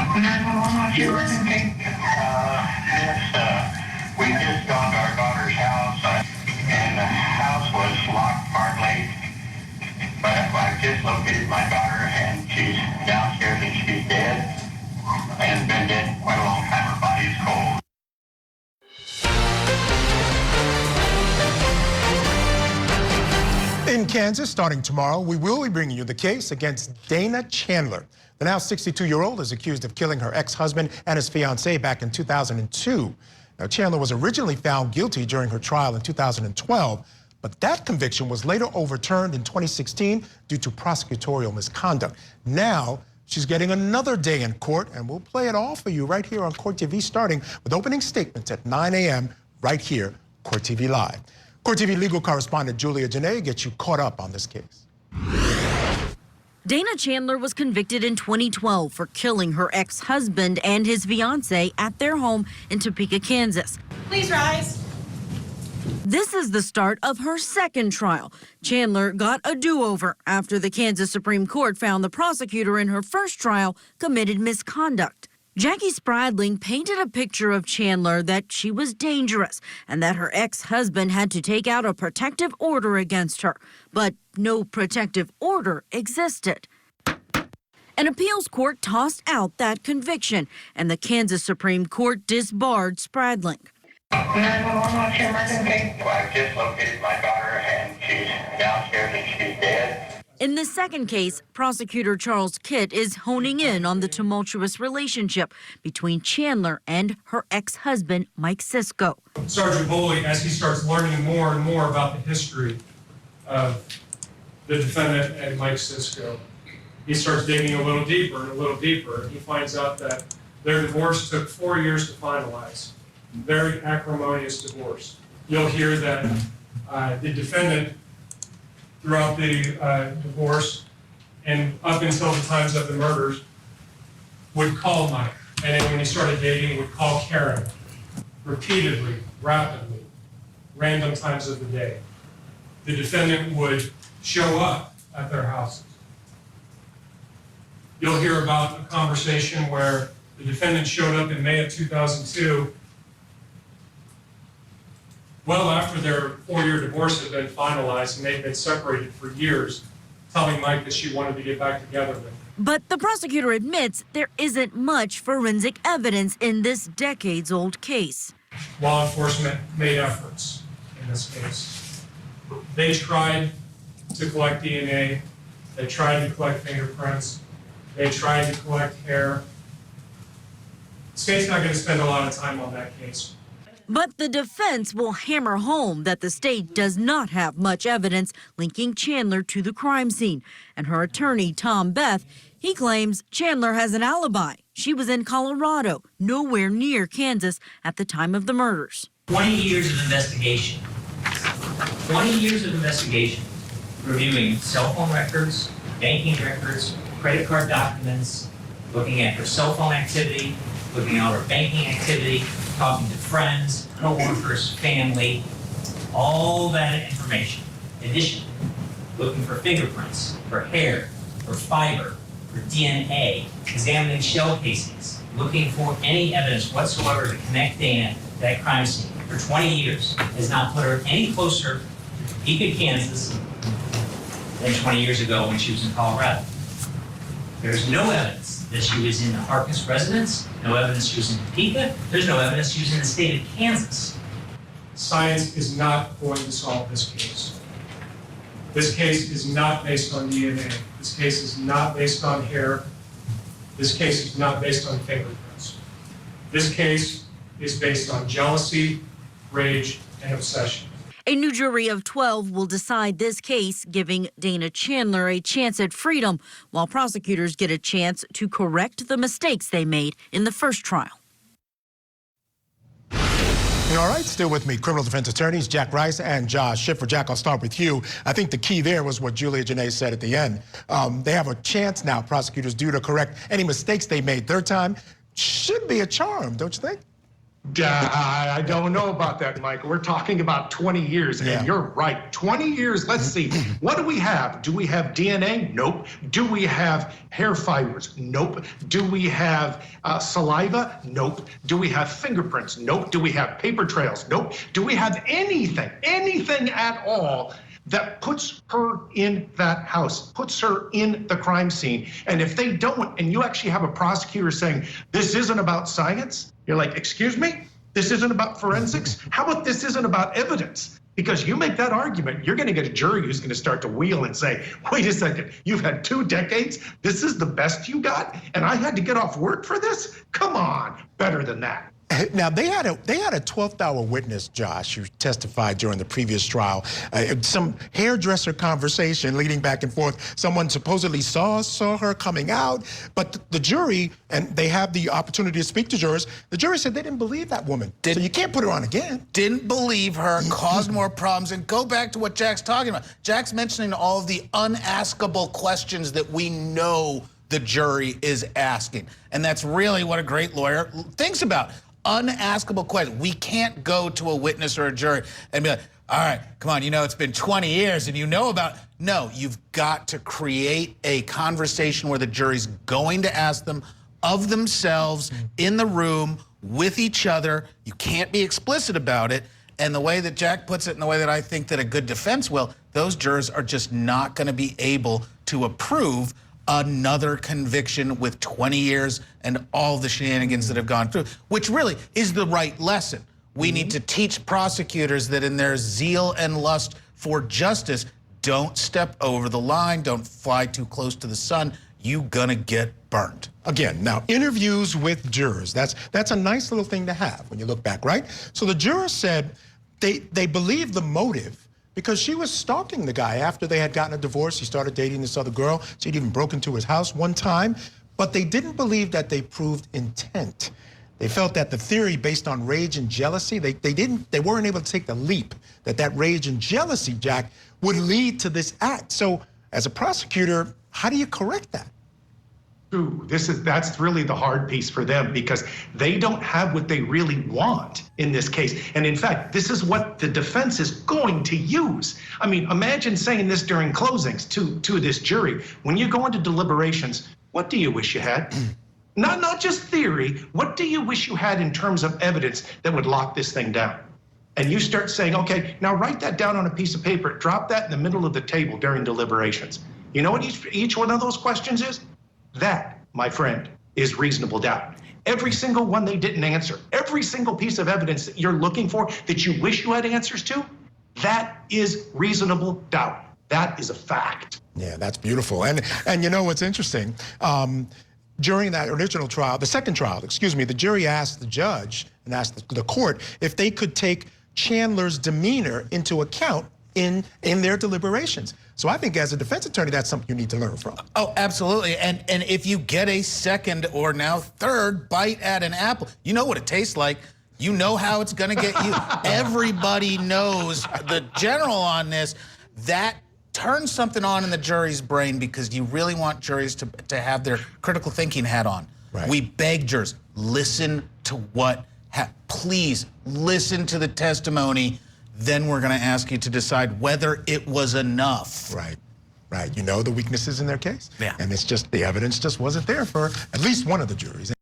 We just gone to our daughter's house, and the house was locked partly. But I just located my daughter, and she's downstairs, and she's dead, and been dead quite a long time. Her body's cold. In Kansas, starting tomorrow, we will be bringing you the case against Dana Chandler. The now 62-year-old is accused of killing her ex-husband and his fiancée back in 2002. Now, Chandler was originally found guilty during her trial in 2012, but that conviction was later overturned in 2016 due to prosecutorial misconduct. Now, she's getting another day in court, and we'll play it all for you right here on Court TV, starting with opening statements at 9 a.m. right here, Court TV Live. Court TV legal correspondent Julia Janae gets you caught up on this case. Dana Chandler was convicted in 2012 for killing her ex-husband and his fiancée at their home in Topeka, Kansas. Please rise. This is the start of her second trial. Chandler got a do-over after the Kansas Supreme Court found the prosecutor in her first trial committed misconduct. Jackie Spradling painted a picture of Chandler that she was dangerous and that her ex-husband had to take out a protective order against her. But no protective order existed. An appeals court tossed out that conviction, and the Kansas Supreme Court disbarred Spradling. 911, what's your emergency? I just located my daughter, and she's downstairs, and she's dead. In the second case, prosecutor Charles Kitt is honing in on the tumultuous relationship between Chandler and her ex-husband, Mike Sisco. Sergeant Boley, as he starts learning more and more about the history of the defendant and Mike Sisco, he starts digging a little deeper and a little deeper. He finds out that their divorce took 4 years to finalize. Very acrimonious divorce. You'll hear that the defendant, throughout the divorce and up until the times of the murders, would call Mike. And then when he started dating, would call Karen repeatedly, rapidly, random times of the day. The defendant would show up at their houses. You'll hear about a conversation where the defendant showed up in May of 2002, well after their 4-year divorce had been finalized and they'd been separated for years, telling Mike that she wanted to get back together with him. But the prosecutor admits there isn't much forensic evidence in this decades-old case. Law enforcement made efforts in this case. They tried to collect DNA, they tried to collect fingerprints, they tried to collect hair. The state's not going to spend a lot of time on that case. But the defense will hammer home that the state does not have much evidence linking Chandler to the crime scene. And her attorney, Tom Beth, he claims Chandler has an alibi. She was in Colorado, nowhere near Kansas at the time of the murders. 20 years of investigation. 20 years of investigation, reviewing cell phone records, banking records, credit card documents, looking at her cell phone activity, looking at her banking activity, talking to friends, co-workers, family, all that information. In addition, looking for fingerprints, for hair, for fiber, for DNA, examining shell casings, looking for any evidence whatsoever to connect Dana to that crime scene for 20 years has not put her any closer to Topeka, Kansas than 20 years ago when she was in Colorado. There's no evidence that she was in the Harkness residence, no evidence she was in Topeka, there's no evidence she was in the state of Kansas. Science is not going to solve this case. This case is not based on DNA. This case is not based on hair. This case is not based on fingerprints. This case is based on jealousy, rage, and obsession. A new jury of 12 will decide this case, giving Dana Chandler a chance at freedom, while prosecutors get a chance to correct the mistakes they made in the first trial. All right, still with me, criminal defense attorneys Jack Rice and Josh Schiffer. Jack, I'll start with you. I think the key there was what Julia Janae said at the end. They have a chance now, prosecutors do, to correct any mistakes they made. Third time should be a charm, don't you think? I don't know about that, Mike. We're talking about 20 years, and you're right. 20 years, let's see. What do we have? Do we have DNA? Nope. Do we have hair fibers? Nope. Do we have saliva? Nope. Do we have fingerprints? Nope. Do we have paper trails? Nope. Do we have anything at all that puts her in that house, puts her in the crime scene? And if they don't, and you actually have a prosecutor saying, this isn't about science, you're like, excuse me? This isn't about forensics? How about this isn't about evidence? Because you make that argument, you're gonna get a jury who's gonna start to wheel and say, wait a second, you've had 2 decades, this is the best you got, and I had to get off work for this? Come on, better than that. Now, they had a 12th hour witness, Josh, who testified during the previous trial. Some hairdresser conversation leading back and forth. Someone supposedly saw her coming out, but the jury, and they have the opportunity to speak to jurors, the jury said they didn't believe that woman. So you can't put her on again. Didn't believe her, caused more problems, and go back to what Jack's talking about. Jack's mentioning all of the unaskable questions that we know the jury is asking. And that's really what a great lawyer thinks about. Unaskable questions. We can't go to a witness or a jury and be like, all right, come on, you know, it's been 20 years and you know about. No, you've got to create a conversation where the jury's going to ask them of themselves in the room with each other. You can't be explicit about it. And the way that Jack puts it and the way that I think that a good defense will, those jurors are just not going to be able to approve another conviction with 20 years and all the shenanigans that have gone through, which really is the right lesson. We need to teach prosecutors that in their zeal and lust for justice, don't step over the line, don't fly too close to the sun. You gonna get burnt. Again, now interviews with jurors, that's a nice little thing to have when you look back, right? So the jurors said they believed the motive because she was stalking the guy after they had gotten a divorce. He started dating this other girl. She'd even broke into his house one time, but they didn't believe that they proved intent. They felt that the theory based on rage and jealousy, they weren't able to take the leap that rage and jealousy, Jack, would lead to this act. So as a prosecutor, how do you correct that? Ooh, that's really the hard piece for them because they don't have what they really want in this case. And in fact, this is what the defense is going to use. I mean, imagine saying this during closings to this jury. When you go into deliberations, what do you wish you had? Not just theory, what do you wish you had in terms of evidence that would lock this thing down? And you start saying, okay, now write that down on a piece of paper, drop that in the middle of the table during deliberations. You know what each one of those questions is? That, my friend, is reasonable doubt. Every single one they didn't answer, every single piece of evidence that you're looking for that you wish you had answers to, that is reasonable doubt. That is a fact. Yeah, that's beautiful. And you know what's interesting? During that original trial, the second trial, excuse me, the jury asked the judge and asked the court if they could take Chandler's demeanor into account in their deliberations. So I think as a defense attorney, that's something you need to learn from. Oh, absolutely. And if you get a second or now third bite at an apple, you know what it tastes like. You know how it's going to get you. Everybody knows the general on this. That turns something on in the jury's brain because you really want juries to have their critical thinking hat on. Right. We beg jurors, listen to what, please listen to the testimony. Then we're going to ask you to decide whether it was enough. Right, right. You know the weaknesses in their case. Yeah. And it's just, the evidence just wasn't there for at least one of the juries.